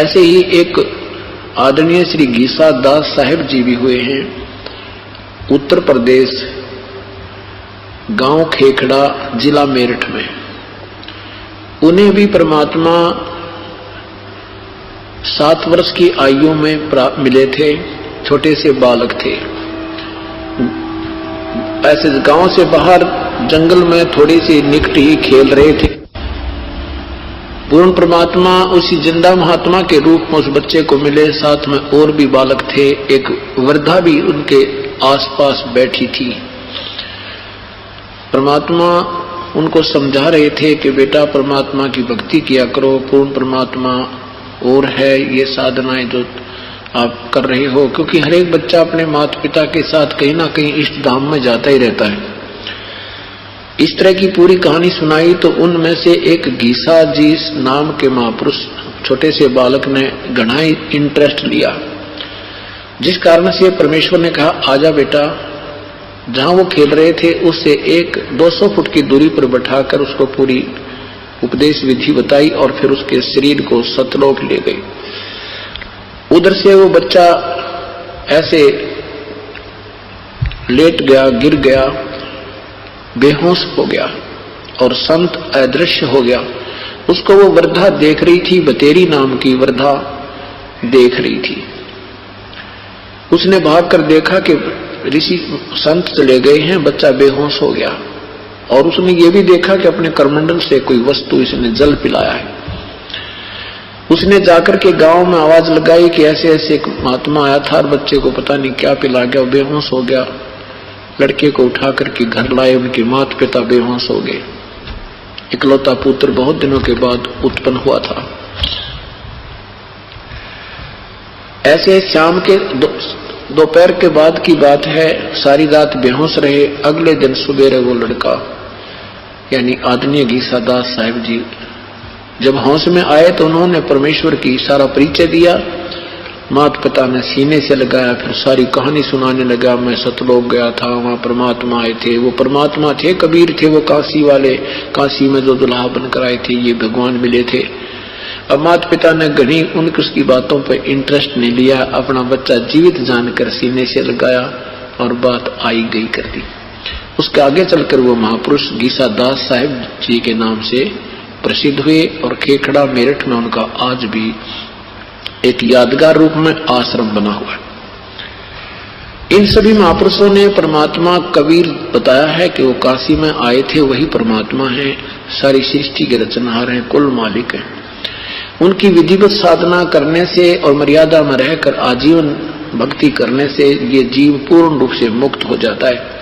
ऐसे ही एक आदरणीय श्री गीसा दास साहिब जी भी हुए हैं, उत्तर प्रदेश, गांव खेखड़ा, जिला मेरठ में। उन्हें भी परमात्मा 7 वर्ष की आयु में मिले थे, छोटे से बालक थे। ऐसे गांव से बाहर जंगल में थोड़ी सी निकटी खेल रहे थे। पूर्ण परमात्मा उसी जिंदा महात्मा के रूप में उस बच्चे को मिले, साथ में और भी बालक थे, एक वृद्धा भी उनके आसपास बैठी थी। परमात्मा उनको समझा रहे थे कि बेटा परमात्मा की भक्ति किया करो, पूर्ण परमात्मा और है ये साधनाएं जो आप कर रहे हो, क्योंकि हर एक बच्चा अपने माता पिता के साथ कहीं ना कहीं इष्ट धाम में जाता ही रहता है। इस तरह की पूरी कहानी सुनाई तो उनमें से एक गीसा जी नाम के महापुरुष छोटे से बालक ने घना ही इंटरेस्ट लिया, जिस कारण से परमेश्वर ने कहा आजा बेटा। जहां वो खेल रहे थे उससे 200 फुट की दूरी पर बैठाकर उसको पूरी उपदेश विधि बताई और फिर उसके शरीर को सतलोक ले गई। उधर से वो बच्चा ऐसे लेट गया, गिर गया, बेहोश हो गया और संत अदृश्य हो गया। उसको वो वृद्धा देख रही थी, बतेरी नाम की वृद्धा देख रही थी। उसने भागकर देखा कि ऋषि संत चले गए हैं, बच्चा बेहोश हो गया। और उसने ये भी देखा कि अपने करमंडल से कोई वस्तु इसने जल पिलाया है। उसने जाकर के गांव में आवाज लगाई कि ऐसे ऐसे एक महात्मा आया था और बच्चे को पता नहीं क्या पिला गया, बेहोश हो गया। लड़के को उठा करके घर लाए, उनके माता पिता बेहोश हो गए। इकलौता पुत्र बहुत दिनों के बाद उत्पन्न हुआ था। ऐसे शाम के दोपहर के बाद की बात है, सारी रात बेहोश रहे। अगले दिन सुबह वो लड़का यानी आदरणीय गीसा दास साहिब जी जब होश में आए तो उन्होंने परमेश्वर की सारा परिचय दिया। माता पिता ने सीने से लगाया, फिर सारी कहानी सुनाने लगा। मैं सतलोक गया था, वहां परमात्मा आए थे। वो परमात्मा थे, कबीर थे वो काशी वाले, काशी में जो दुल्हा बनकर आए थे ये भगवान मिले थे। अब माता पिता ने घनी उनकी बातों पर इंटरेस्ट नहीं लिया, अपना बच्चा जीवित जानकर सीने से लगाया और बात आई गई कर दी। उसके आगे चलकर वो महापुरुष गीसा दास साहिब जी के नाम से प्रसिद्ध हुए और खेखड़ा मेरठ में उनका आज भी एक यादगार रूप में आश्रम बना हुआ है। इन सभी महापुरुषों ने परमात्मा कबीर बताया है कि वो काशी में आए थे, वही परमात्मा है, सारी सृष्टि के रचनहार हैं, कुल मालिक हैं। उनकी विधिवत साधना करने से और मर्यादा में रहकर आजीवन भक्ति करने से ये जीव पूर्ण रूप से मुक्त हो जाता है।